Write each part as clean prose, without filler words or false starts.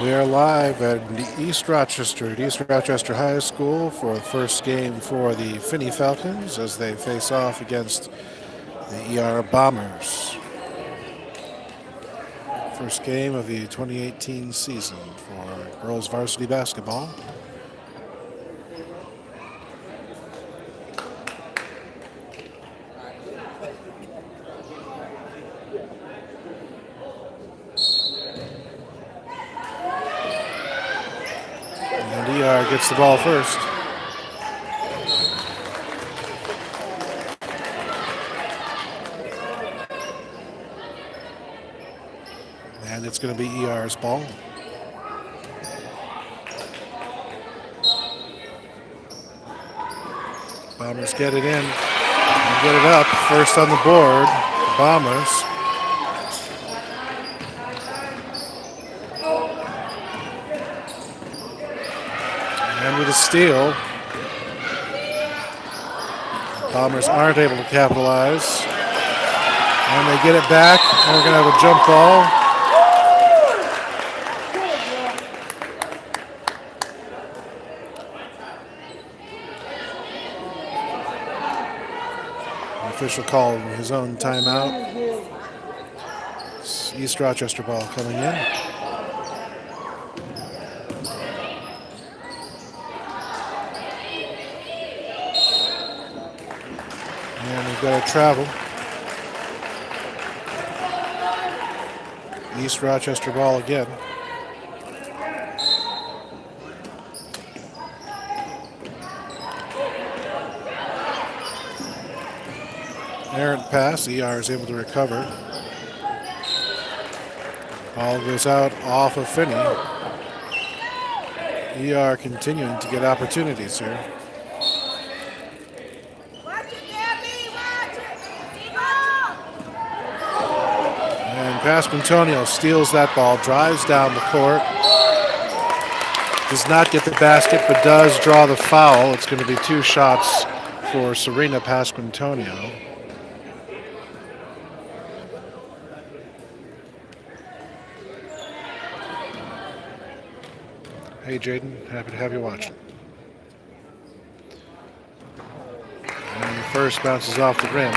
We are live at East Rochester, at East Rochester High School for the first game for the Finney Falcons as they face off against the ER Bombers. First game of the 2018 season for girls varsity basketball. And ER gets the ball first. And it's going to be ER's ball. Bombers get it in and get it up. First on the board, the Bombers. And with a steal, Bombers aren't able to capitalize. And they get it back, and we're going to have a jump ball. The official called his own timeout. It's East Rochester ball coming in. And we've got to travel. East Rochester ball again. Errant pass. ER is able to recover. Ball goes out off of Finney. ER continuing to get opportunities here. And Pasquantonio steals that ball, drives down the court. Does not get the basket, but does draw the foul. It's going to be 2 shots for Serena Pasquantonio. Hey Jaden, happy to have you watching. And the first bounces off the rim.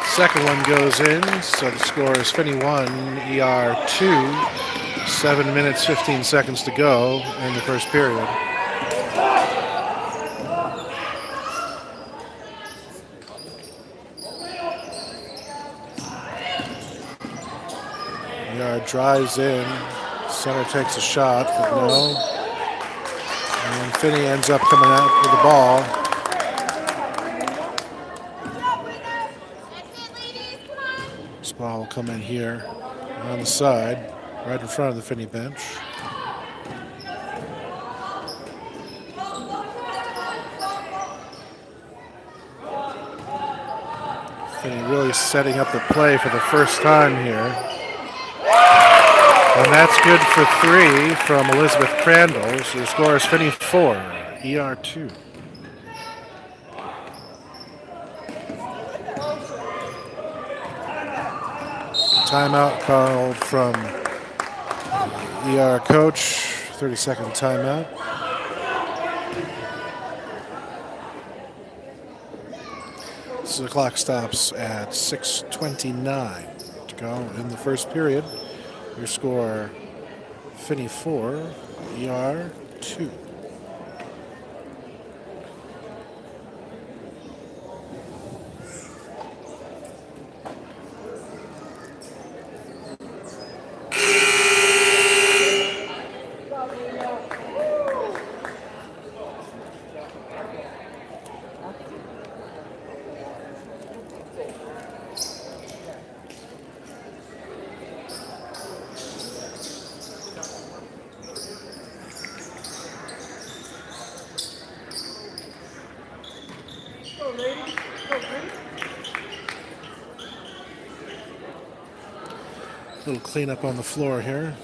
Second one goes in, so the score is Finney 1, ER 2. 7 minutes, 15 seconds to go in the first period. ER drives in, center takes a shot, but no. And Finney ends up coming out with the ball. This ball will come in here on the side, right in front of the Finney bench. Finney really setting up the play for the first time here. And that's good for 3 from Elizabeth Crandall. So the score is Finney 4, ER 2. Timeout called from ER coach, 30-second timeout. So the clock stops at 6:29 to go in the first period. Your score, Finney 4, ER 2. Little cleanup on the floor here.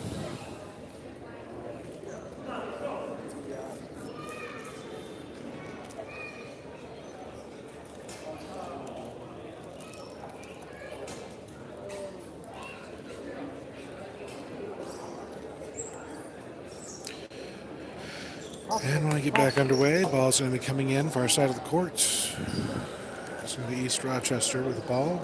And when I get back underway, ball's going to be coming in far side of the court. It's going to be East Rochester with the ball.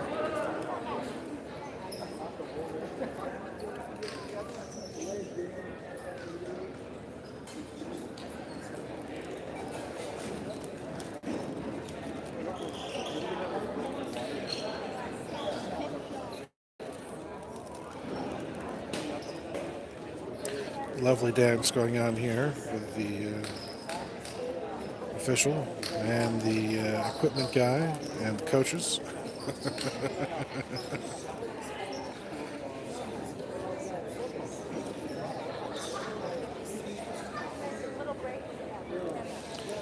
Lovely dance going on here with the official and the equipment guy and the coaches.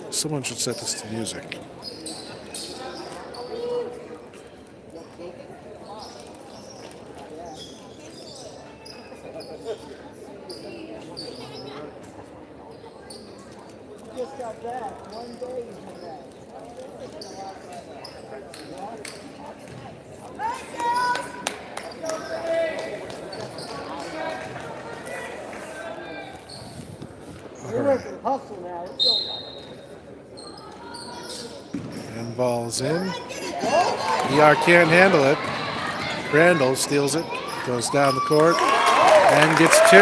Someone should set this to music. Just got back 1 day from that. You're working hustle now. Let's go. And ball's in. ER can't handle it. Crandall steals it, goes down the court, and gets 2.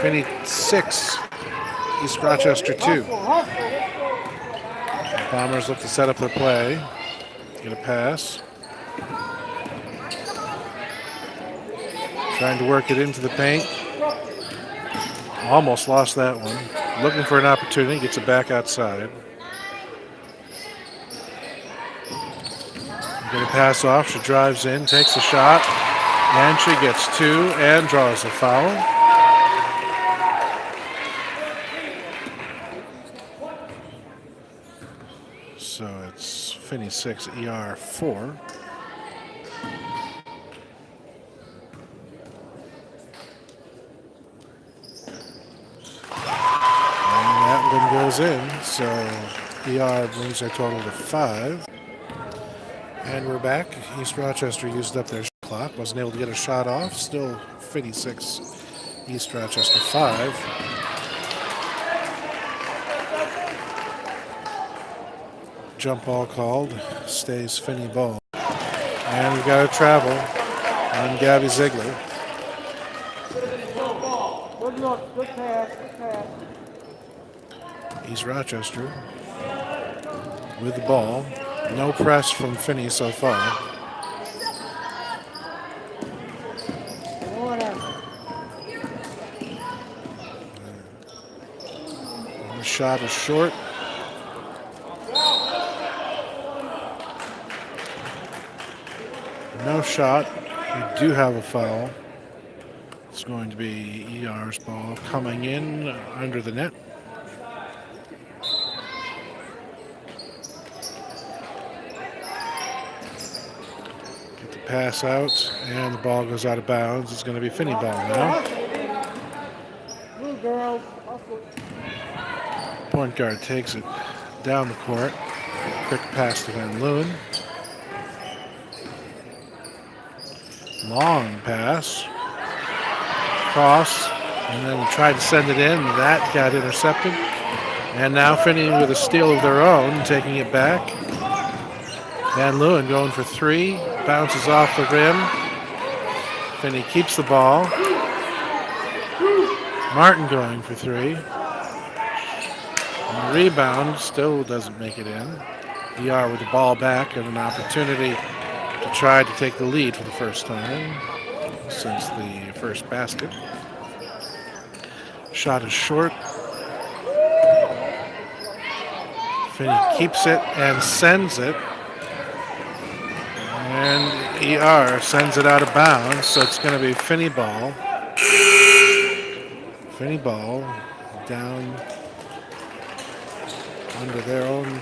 Finney 6, East Rochester 2. The Bombers look to set up their play. Get a pass. Trying to work it into the paint. Almost lost that one. Looking for an opportunity, gets it back outside. Get a pass off, she drives in, takes a shot, and she gets 2 and draws a foul. So it's Finney 6, ER 4. And that one goes in, so ER brings their total to 5. And we're back. East Rochester used up their clock, wasn't able to get a shot off. Still Finney 6, East Rochester 5. Jump ball called, stays Finney ball. And we've got a travel on Gabby Ziegler. Good pass. East Rochester with the ball. No press from Finney so far. And the shot is short. No shot. We do have a foul. It's going to be ER's ball coming in under the net. Get the pass out, and the ball goes out of bounds. It's going to be Finney ball now. Point guard takes it down the court. Quick pass to Van Leeuwen. Long pass. Cross. And then tried to send it in. That got intercepted. And now Finney with a steal of their own, taking it back. Van Leeuwen going for 3. Bounces off the rim. Finney keeps the ball. Martin going for 3. And the rebound still doesn't make it in. ER with the ball back and an opportunity to try to take the lead for the first time since the first basket. Shot is short. Finney keeps it and sends it. And ER sends it out of bounds, so it's going to be Finney ball. Finney ball down under their own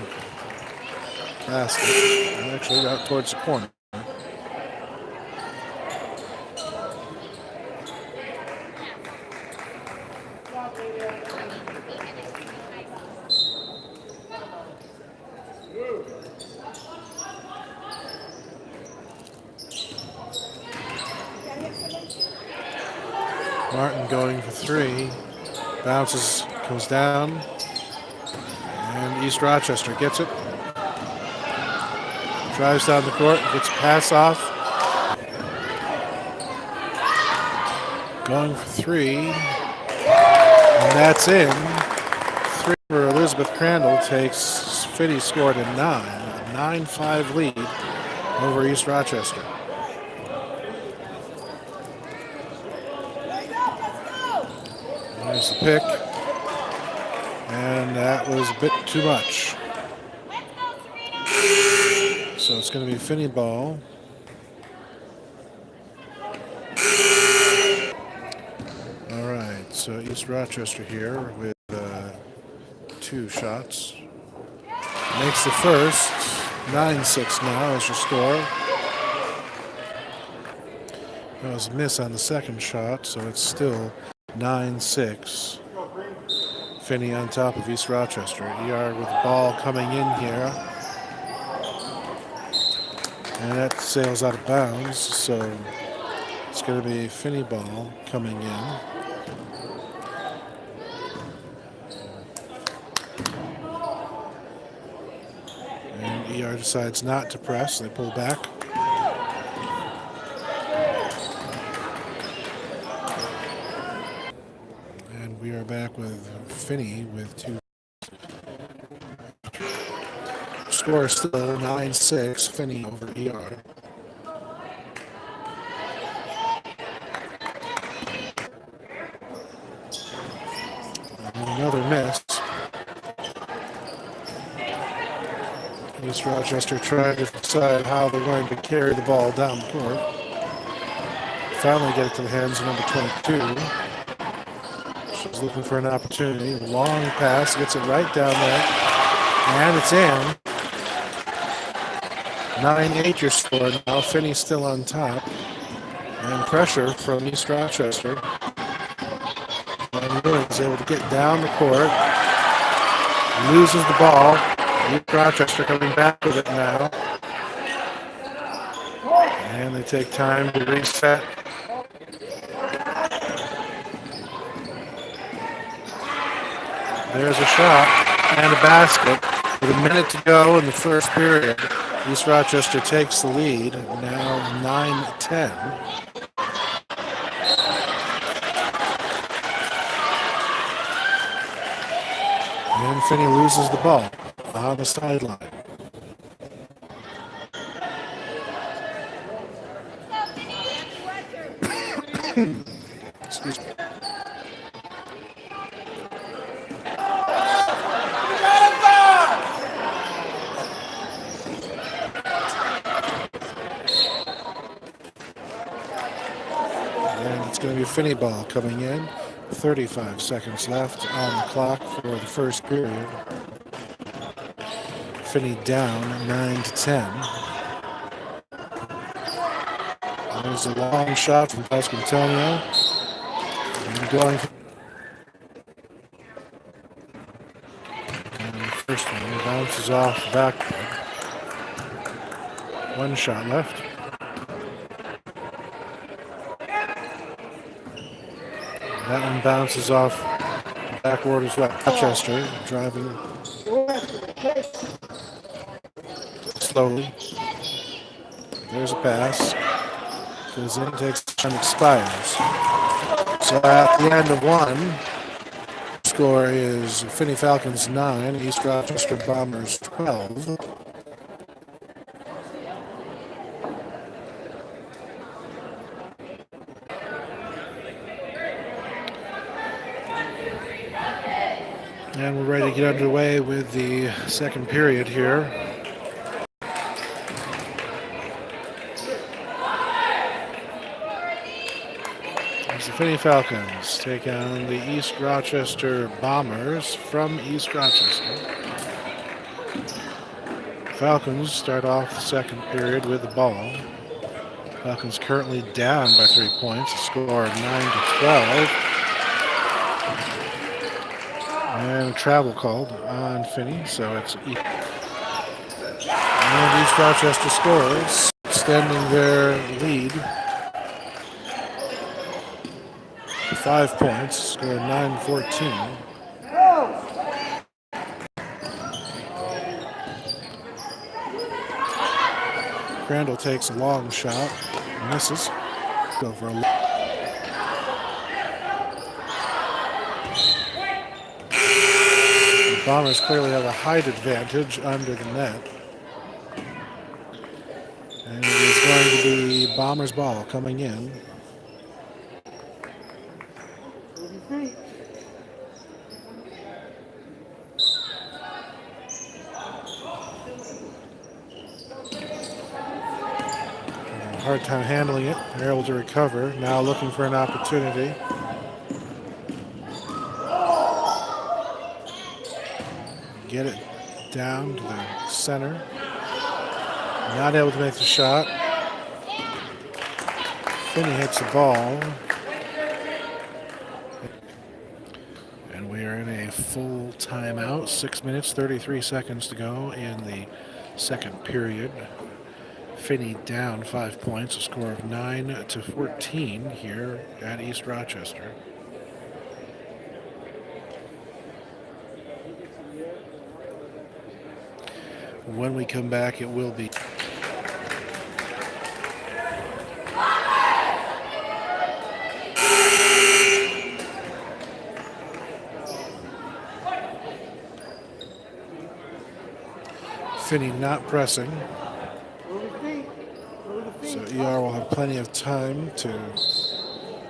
basket. Actually, out towards the corner. Martin going for 3. Bounces goes down, and East Rochester gets it. Drives down the court, gets a pass off. Going for three, and that's in. Three for Elizabeth Crandall takes Finney score to 9. A 9-5 lead over East Rochester. There's the pick, and that was a bit too much. So it's going to be Finney ball. All right, so East Rochester here with 2 shots. Makes the first. 9-6 now is your score. That was a miss on the second shot, so it's still 9-6. Finney on top of East Rochester. ER with the ball coming in here. And that sails out of bounds, so it's going to be Finney ball coming in. And ER decides not to press. They pull back. And we are back with Finney with 2. Score is still 9-6, Finney over ER. And another miss. East Rochester trying to decide how they're going to carry the ball down the court. Finally get it to the hands of number 22. She's looking for an opportunity. Long pass, gets it right down there. And it's in. 9-8 your score now. Finney still on top. And pressure from East Rochester. And Lewis able to get down the court. Loses the ball. East Rochester coming back with it now. And they take time to reset. There's a shot and a basket. With a minute to go in the first period, East Rochester takes the lead. Now 9-10. And Finney loses the ball on the sideline. Excuse me. And it's going to be Finney ball coming in. 35 seconds left on the clock for the first period. Finney down 9-10. There's a long shot from Pasquantonio. And going for the first one bounces off the backboard. 1 shot left. That one bounces off the backboard as well. Rochester driving slowly. There's a pass. Goes in, takes time, expires. So at the end of 1, score is Finney Falcons 9, East Rochester Bombers 12. And we're ready to get underway with the second period here. As the Finney Falcons take on the East Rochester Bombers from East Rochester. Falcons start off the second period with the ball. Falcons currently down by 3 points, a score of 9-12. And a travel called on Finney, so it's equal. And East Rochester scores, extending their lead. 5 points, score 9-14. Crandall takes a long shot, misses. Go for a the Bombers clearly have a height advantage under the net. And it is going to be Bombers ball coming in. Hard time handling it. They're able to recover. Now looking for an opportunity. Get it down to the center. Not able to make the shot. Finney hits the ball. And we are in a full timeout. 6 minutes, 33 seconds to go in the second period. Finney down 5 points, a score of 9-14 here at East Rochester. When we come back, it will be Finney not pressing. So ER will have plenty of time to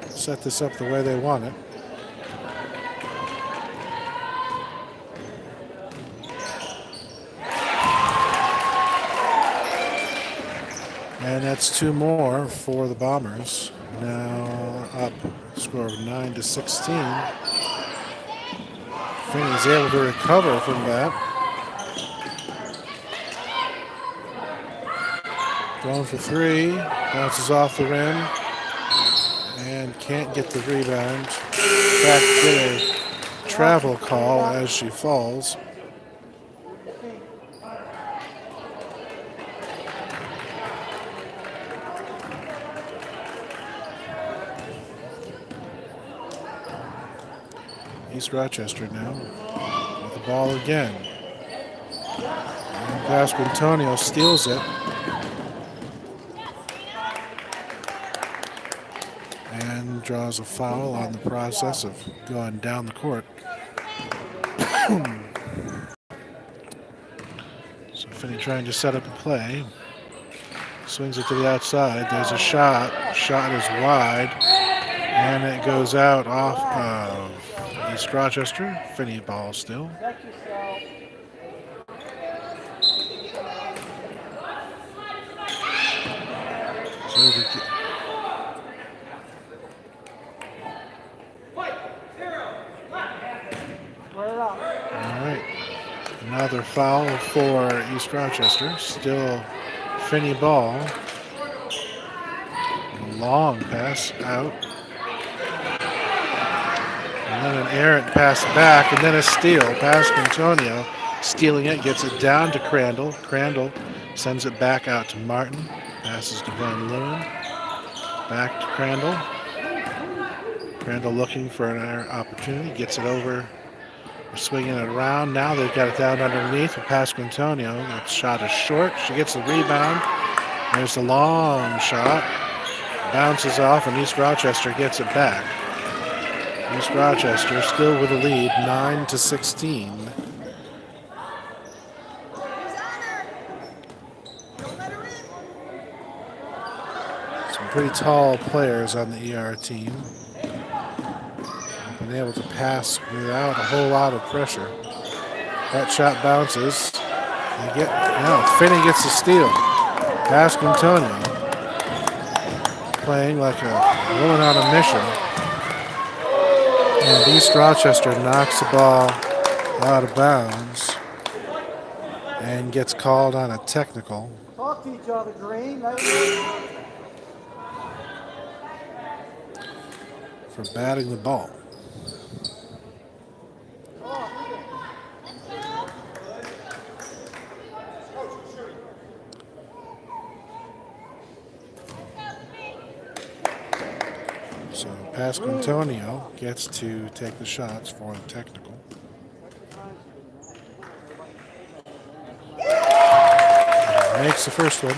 set this up the way they want it. And that's two more for the Bombers. Now up, score of 9-16. Finney's able to recover from that. Going for three, bounces off the rim, and can't get the rebound. In fact, get a travel call as she falls. East Rochester now with the ball again. And Pasquantonio steals it. And draws a foul on the process of going down the court. So Finney trying to set up a play. Swings it to the outside. There's a shot. Shot is wide. And it goes out off of East Rochester. Finney ball still. So another foul for East Rochester. Still Finney ball. A long pass out. And then an errant pass back, and then a steal. Pasquantonio stealing it, gets it down to Crandall. Crandall sends it back out to Martin. Passes to Van Leeuwen. Back to Crandall. Crandall looking for an opportunity. Gets it over. Swinging it around. Now they've got it down underneath for Pasquantonio. That shot is short. She gets the rebound. There's a long shot. Bounces off, and East Rochester gets it back. East Rochester still with a lead, 9-16. Some pretty tall players on the ER team. Been able to pass without a whole lot of pressure. That shot bounces. Finney gets the steal. Pasquantonio playing like a woman on a mission. And East Rochester knocks the ball out of bounds and gets called on a technical. Talk to each other, Green. For batting the ball. So Pasquantonio gets to take the shots for the technical. Makes the first one.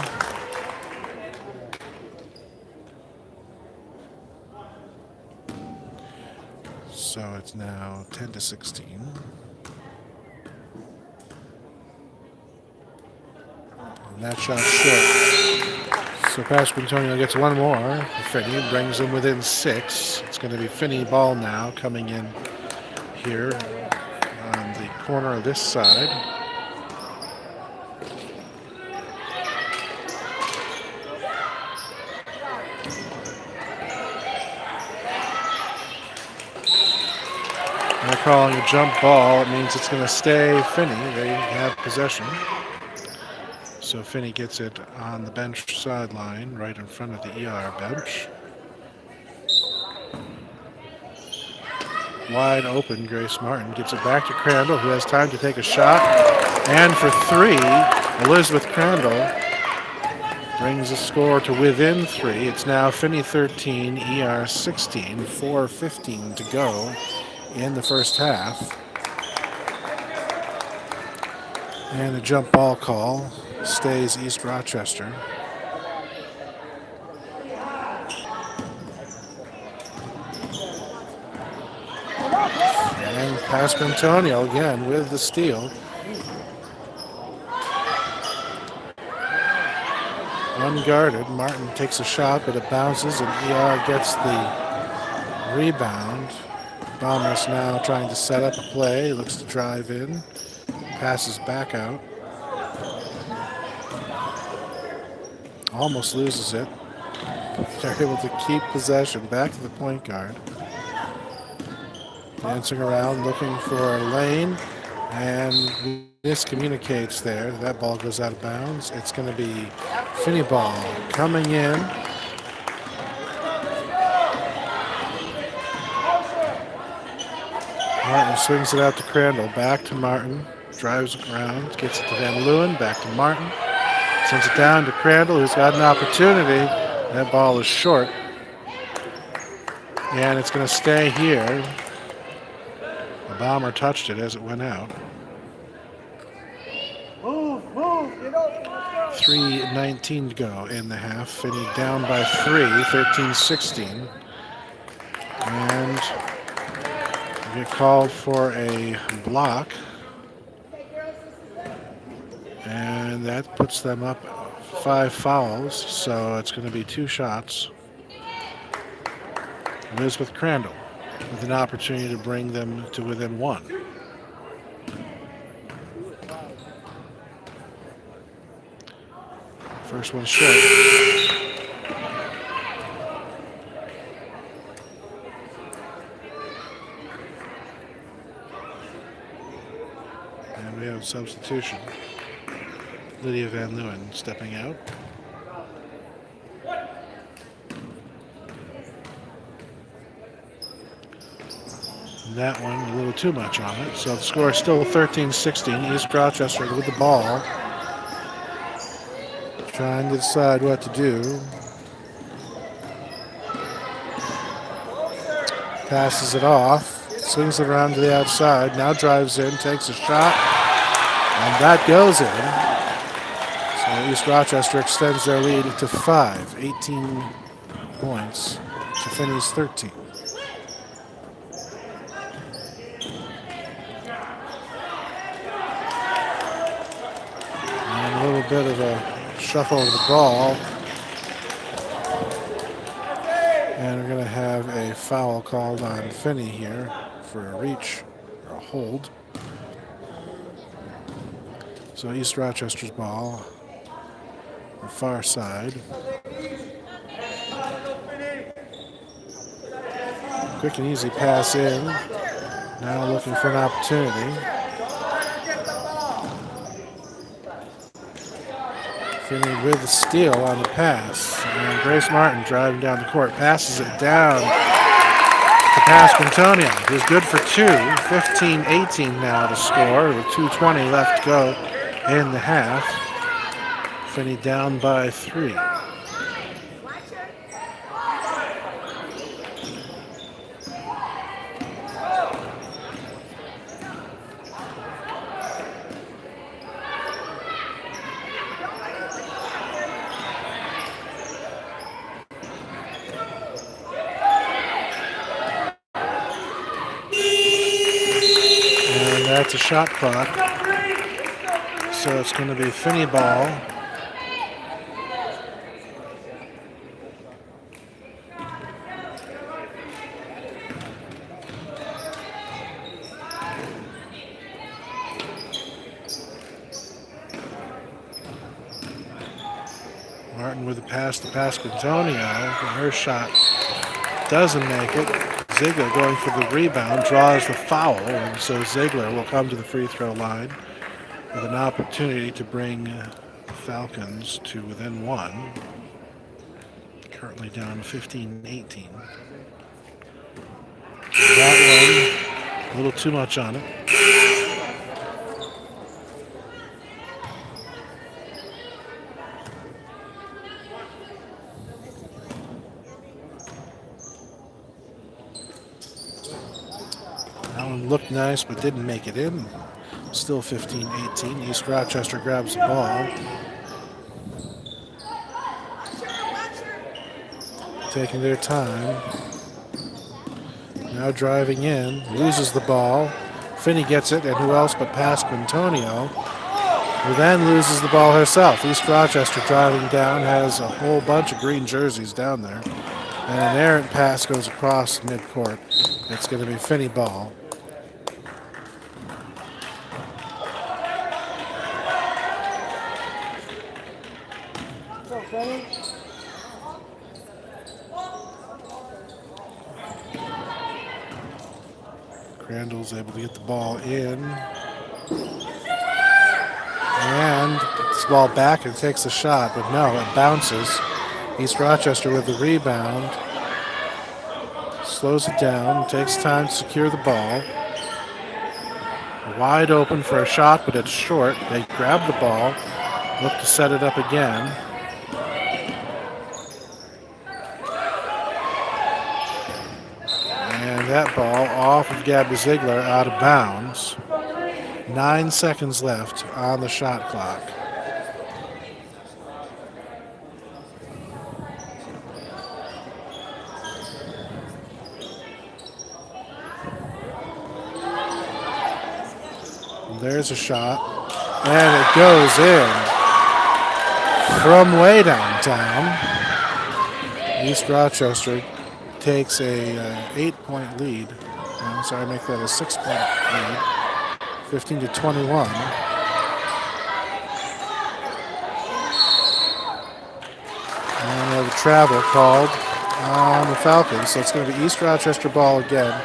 It's now 10-16. And that shot short. So Pastor Antonio gets one more. Finney brings him within 6. It's going to be Finney ball now coming in here on the corner of this side. They're calling a jump ball. It means it's going to stay Finney. They have possession. So Finney gets it on the bench sideline right in front of the ER bench. Wide open, Grace Martin gets it back to Crandall, who has time to take a shot. And for 3, Elizabeth Crandall brings the score to within 3. It's now Finney 13, ER 16, 4:15 to go in the first half. And the jump ball call stays East Rochester. And Pastor Antonio again with the steal. Unguarded, Martin takes a shot, but it bounces, and ER gets the rebound. Bombers now trying to set up a play, looks to drive in, passes back out. Almost loses it. They're able to keep possession, back to the point guard. Dancing around, looking for a lane, and miscommunicates there. That ball goes out of bounds. It's going to be Finney ball coming in. Martin swings it out to Crandall. Back to Martin. Drives around. Gets it to Van Leeuwen. Back to Martin. Sends it down to Crandall, who's got an opportunity. That ball is short. And it's going to stay here. The Bomber touched it as it went out. 3:19 to go in the half. Finney down by 3, 13-16. And they get called for a block. And that puts them up 5 fouls, so it's going to be 2 shots. Elizabeth Crandall with an opportunity to bring them to within 1. First one short. And we have a substitution. Lydia Van Leeuwen stepping out. And that one a little too much on it. So the score is still 13-16. East Rochester with the ball. Trying to decide what to do. Passes it off. Swings it around to the outside. Now drives in, takes a shot. And that goes in. So East Rochester extends their lead to 5. 18 points to Finney's 13. And a little bit of a shuffle of the ball. And we're going to have a foul called on Finney here for a reach or a hold. So East Rochester's ball, the far side. Quick and easy pass in. Now looking for an opportunity. Finney with the steal on the pass. And Grace Martin driving down the court, passes it down to Pastor Antonio, who's good for 2. 15-18 now to score, with 2:20 left to go in the half. Finney down by 3. That's a shot clock. So it's going to be Finney ball. Martin with the pass to Pasquantonio. Her shot doesn't make it. Ziegler going for the rebound, draws the foul, and so Ziegler will come to the free throw line with an opportunity to bring the Falcons to within one. Currently down 15-18. That one, a little too much on it. That one looked nice, but didn't make it in. Still 15-18. East Rochester grabs the ball. Taking their time. Now driving in, loses the ball. Finney gets it, and who else but Pasquantonio, who then loses the ball herself. East Rochester driving down, has a whole bunch of green jerseys down there. And an errant pass goes across midcourt. It's going to be Finney ball. Crandall's able to get the ball in. And gets the ball back and takes the shot, but no, it bounces. East Rochester with the rebound. Slows it down, takes time to secure the ball. Wide open for a shot, but it's short. They grab the ball, look to set it up again. And that ball off of Gabby Ziegler, out of bounds. 9 seconds left on the shot clock. There's a shot, and it goes in from way downtown. East Rochester takes a 8-point lead. I'm sorry, make that a 6-point lead. 15-21. And the travel called on the Falcons, so it's going to be East Rochester ball again,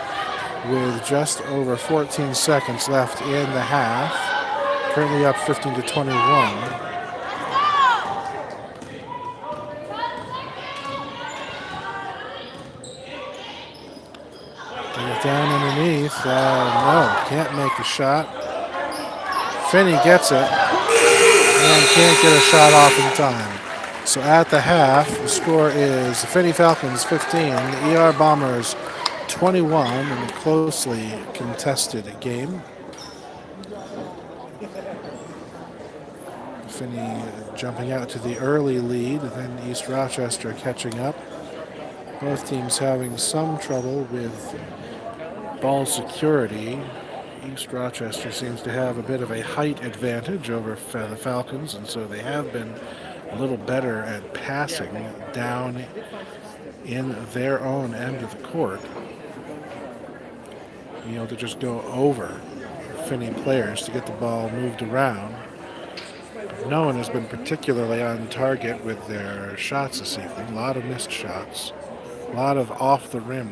with just over 14 seconds left in the half. Currently up 15-21. Get it down underneath. No, can't make a shot. Finney gets it and can't get a shot off in time. So at the half, the score is the Finney Falcons 15, the ER Bombers 21 in a closely contested game. Finney jumping out to the early lead, then East Rochester catching up. Both teams having some trouble with ball security. East Rochester seems to have a bit of a height advantage over the Falcons, and so they have been a little better at passing down in their own end of the court. Being able to just go over Finney players to get the ball moved around. No one has been particularly on target with their shots this evening. A lot of missed shots. A lot of off the rim